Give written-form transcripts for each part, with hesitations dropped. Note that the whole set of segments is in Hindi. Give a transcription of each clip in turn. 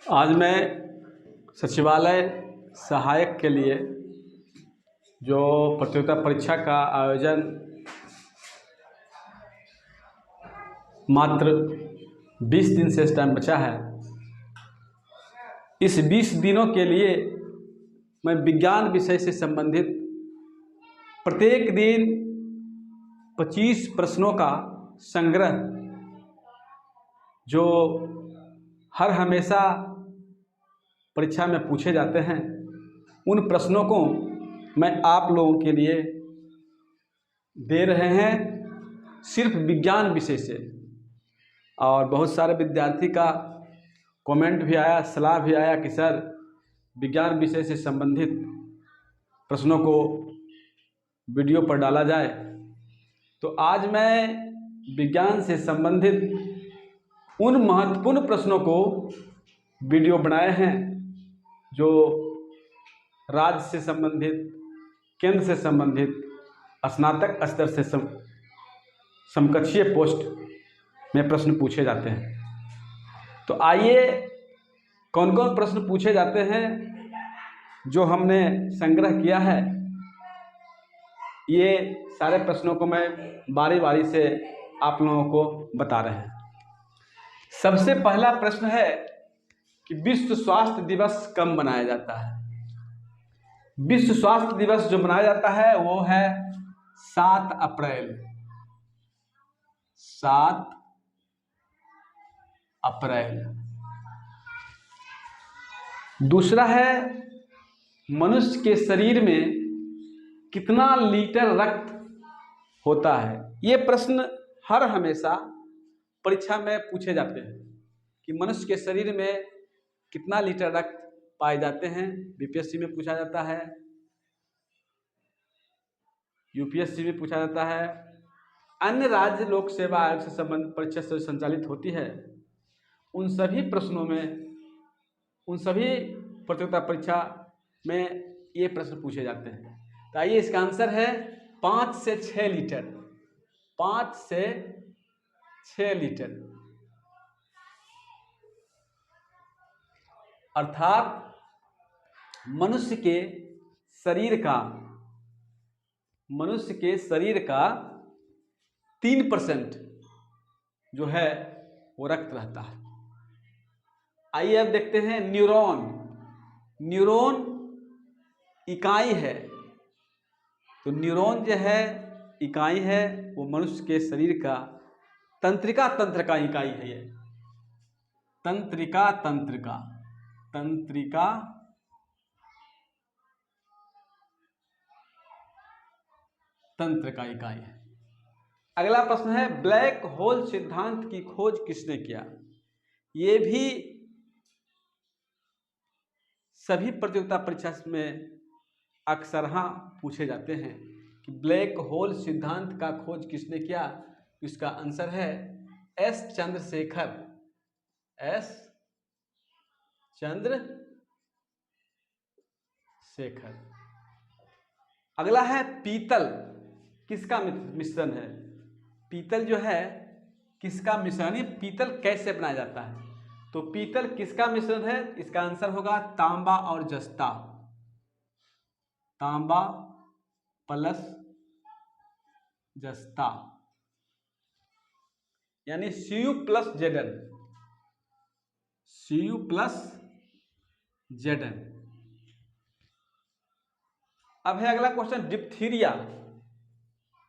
आज मैं सचिवालय सहायक के लिए जो प्रतियोगिता परीक्षा का आयोजन मात्र 20 दिन से इस टाइम बचा है, इस 20 दिनों के लिए मैं विज्ञान विषय से संबंधित प्रत्येक दिन 25 प्रश्नों का संग्रह जो हर हमेशा परीक्षा में पूछे जाते हैं, उन प्रश्नों को मैं आप लोगों के लिए दे रहे हैं सिर्फ विज्ञान विषय से। और बहुत सारे विद्यार्थी का कमेंट भी आया, सलाह भी आया कि सर विज्ञान विषय से संबंधित प्रश्नों को वीडियो पर डाला जाए। तो आज मैं विज्ञान से संबंधित उन महत्वपूर्ण प्रश्नों को वीडियो बनाए हैं जो राज्य से संबंधित, केंद्र से संबंधित, स्नातक स्तर से समकक्षीय पोस्ट में प्रश्न पूछे जाते हैं। तो आइए कौन कौन प्रश्न पूछे जाते हैं जो हमने संग्रह किया है, ये सारे प्रश्नों को मैं बारी बारी से आप लोगों को बता रहे हैं। सबसे पहला प्रश्न है कि विश्व स्वास्थ्य दिवस कब मनाया जाता है। विश्व स्वास्थ्य दिवस जो मनाया जाता है वो है 7 अप्रैल। 7 अप्रैल। दूसरा है मनुष्य के शरीर में कितना लीटर रक्त होता है। ये प्रश्न हर हमेशा परीक्षा में पूछे जाते हैं कि मनुष्य के शरीर में कितना लीटर रक्त पाए जाते हैं। बीपीएससी में पूछा जाता है, यूपीएससी में पूछा जाता है, अन्य राज्य लोक सेवा आयोग से संबंधित परीक्षा से संचालित होती है। उन सभी प्रश्नों में, उन सभी प्रतियोगिता परीक्षा में ये प्रश्न पूछे जाते हैं। तो आइए इसका आंसर है 5 से 6 लीटर। 5 से 6 लीटर अर्थात मनुष्य के शरीर का 3% जो है वो रक्त रहता है। आइए अब देखते हैं न्यूरॉन। न्यूरॉन इकाई है, तो न्यूरॉन जो है इकाई है, वो मनुष्य के शरीर का तंत्रिका तंत्र का इकाई है। ये तंत्रिका तंत्र का इकाई है। अगला प्रश्न है ब्लैक होल सिद्धांत की खोज किसने किया। ये भी सभी प्रतियोगिता परीक्षा में अक्सर पूछे जाते हैं कि ब्लैक होल सिद्धांत का खोज किसने किया। इसका आंसर है एस चंद्रशेखर। एस चंद्रशेखर। अगला है पीतल किसका मिश्रण है। पीतल जो है किसका मिश्रण है, पीतल कैसे बनाया जाता है। तो पीतल किसका मिश्रण है, इसका आंसर होगा तांबा और जस्ता। तांबा प्लस जस्ता यानी Cu plus Zn। Cu plus Zn। अब है अगला क्वेश्चन डिप्थीरिया।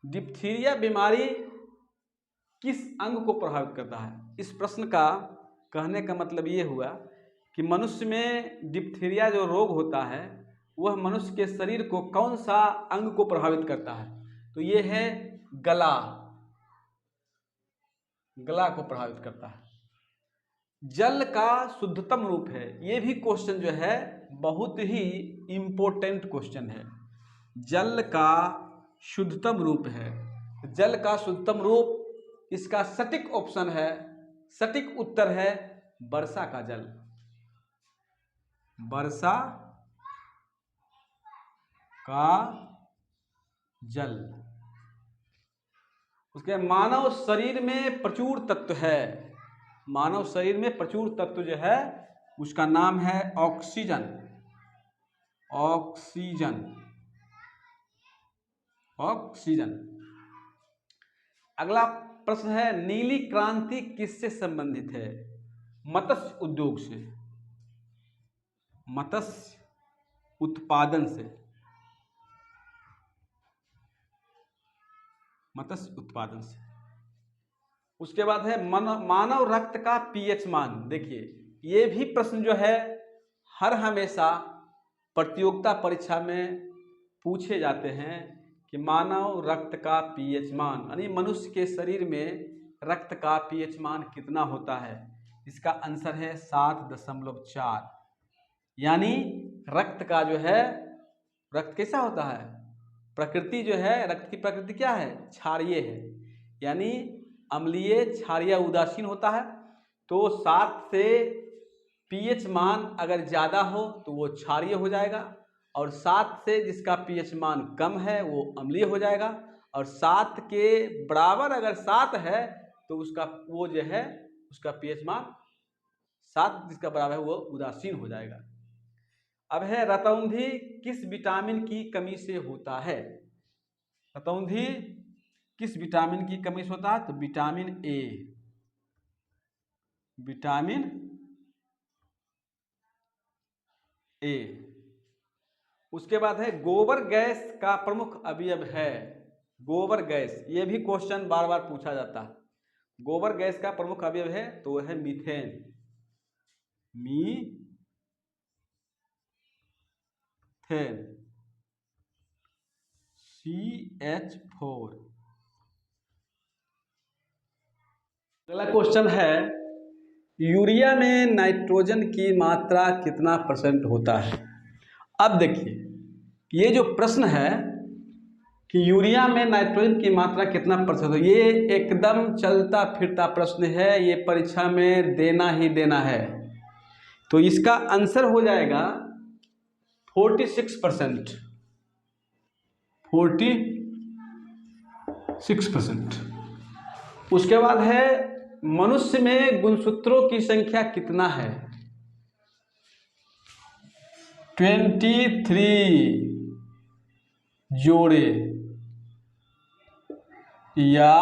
डिप्थीरिया बीमारी किस अंग को प्रभावित करता है। इस प्रश्न का कहने का मतलब ये हुआ कि मनुष्य में डिप्थीरिया जो रोग होता है वह मनुष्य के शरीर को कौन सा अंग को प्रभावित करता है। तो ये है गला को प्रभावित करता है। जल का शुद्धतम रूप है। ये भी क्वेश्चन जो है बहुत ही इंपॉर्टेंट क्वेश्चन है। जल का शुद्धतम रूप है। जल का शुद्धतम रूप, इसका सटीक ऑप्शन है, सटीक उत्तर है वर्षा का जल। वर्षा का जल। उसके मानव शरीर में प्रचुर तत्व है। मानव शरीर में प्रचुर तत्व जो है उसका नाम है ऑक्सीजन। Oxygen, oxygen. अगला प्रश्न है, नीली क्रांति किससे संबंधित है? मत्स्य उद्योग से, मत्स्य उत्पादन से, मत्स्य उत्पादन से। उसके बाद है मानव रक्त का पीएच मान। देखिए ये भी प्रश्न जो है हर हमेशा प्रतियोगिता परीक्षा में पूछे जाते हैं कि मानव रक्त का पीएच मान, यानी मनुष्य के शरीर में रक्त का पीएच मान कितना होता है? इसका आंसर है 7.4। यानी रक्त का जो है, रक्त कैसा होता है? प्रकृति जो है, रक्त की प्रकृति क्या है? क्षारीय है, यानी अम्लीय, क्षारीय, उदासीन होता है। तो 7 से पीएच मान अगर ज़्यादा हो तो वो क्षारीय हो जाएगा, और 7 से जिसका पीएच मान कम है वो अम्लीय हो जाएगा, और 7 के बराबर अगर 7 है तो उसका वो जो है उसका पीएच मान 7 जिसका बराबर है वो उदासीन हो जाएगा। अब है रतौंधी किस विटामिन की कमी से होता है? रतौंधी किस विटामिन की कमी से होता है? तो विटामिन ए, विटामिन ए। उसके बाद है गोबर गैस का प्रमुख अवयव है। गोबर गैस, ये भी क्वेश्चन बार बार पूछा जाता है। गोबर गैस का प्रमुख अवयव है तो वह है मीथेन, मीथेन। CH4। अगला क्वेश्चन है, यूरिया में नाइट्रोजन की मात्रा कितना % होता है? अब देखिए ये जो प्रश्न है कि यूरिया में नाइट्रोजन की मात्रा कितना % है, ये एकदम चलता फिरता प्रश्न है, ये परीक्षा में देना ही देना है। तो इसका आंसर हो जाएगा 46%, 46%। उसके बाद है मनुष्य में गुणसूत्रों की संख्या कितना है? 23 जोड़े या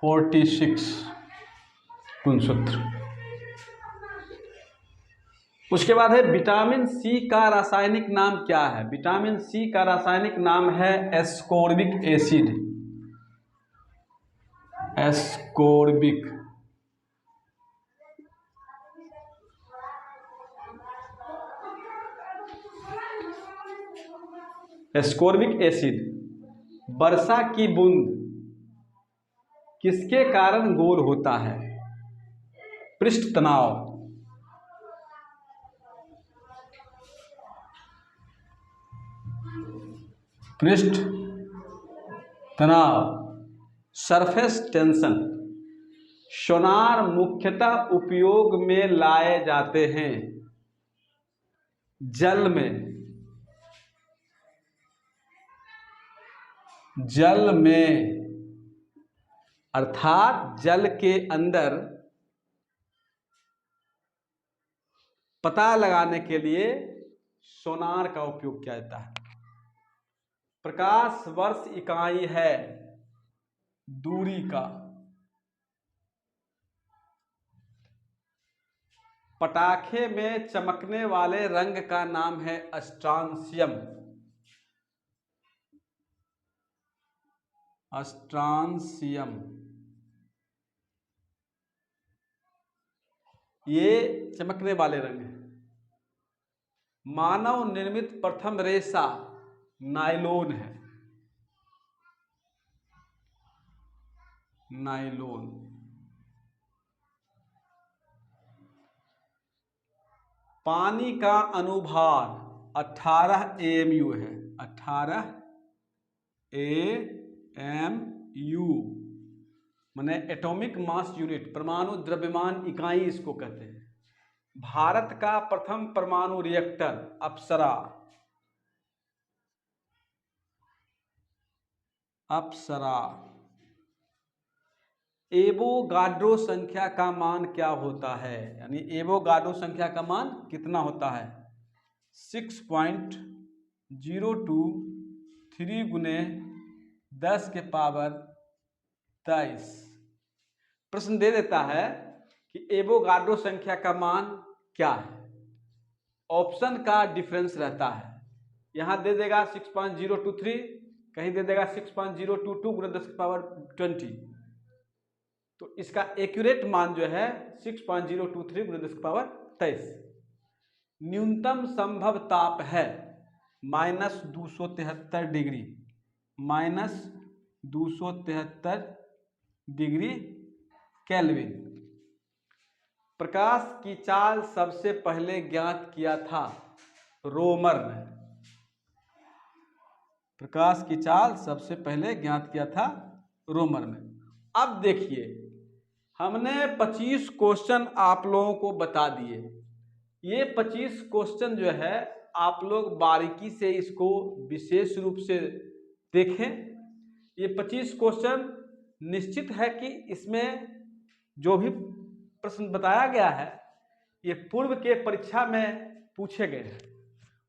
46 गुणसूत्र। उसके बाद है विटामिन सी का रासायनिक नाम क्या है? विटामिन सी का रासायनिक नाम है ascorbic acid, ascorbic. Ascorbic acid. वर्षा की बूंद किसके कारण गोल होता है? पृष्ठ तनाव, पृष्ठ तनाव, सरफेस टेंशन। सोनार मुख्यतः उपयोग में लाए जाते हैं जल में, जल में, अर्थात जल के अंदर पता लगाने के लिए सोनार का उपयोग किया जाता है। प्रकाश वर्ष इकाई है दूरी का। पटाखे में चमकने वाले रंग का नाम है स्ट्रांसियम, स्ट्रांसियम। ये चमकने वाले रंग है। मानव निर्मित प्रथम रेशा नायलॉन है, नायलॉन। पानी का अनुभार 18 AMU है, 18 AMU, माने एटॉमिक मास यूनिट, परमाणु द्रव्यमान इकाई इसको कहते हैं। भारत का प्रथम परमाणु रिएक्टर अप्सरा, अप्सरा। एवोगाड्रो संख्या का मान क्या होता है, यानी एवोगाड्रो संख्या का मान कितना होता है। 6.023 गुने 10 के पावर 23। प्रश्न दे देता है कि एवोगाड्रो संख्या का मान क्या है। ऑप्शन का डिफरेंस रहता है, यहाँ दे देगा 6.023, कहीं दे देगा 6.022 गुणे 10 की पावर 20। तो इसका एक्यूरेट मान जो है 6.023 गुणे 10 की पावर 23। न्यूनतम संभव ताप है -273 डिग्री, -273 डिग्री केल्विन। प्रकाश की चाल सबसे पहले ज्ञात किया था रोमर ने। प्रकाश की चाल सबसे पहले ज्ञात किया था रोमर ने। अब देखिए, हमने 25 क्वेश्चन आप लोगों को बता दिए। ये 25 क्वेश्चन जो है आप लोग बारीकी से इसको विशेष रूप से देखें। ये 25 क्वेश्चन निश्चित है कि इसमें जो भी प्रश्न बताया गया है ये पूर्व के परीक्षा में पूछे गए हैं।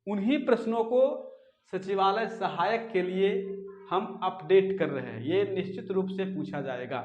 उन्हीं प्रश्नों को सचिवालय सहायक के लिए हम अपडेट कर रहे हैं। ये निश्चित रूप से पूछा जाएगा।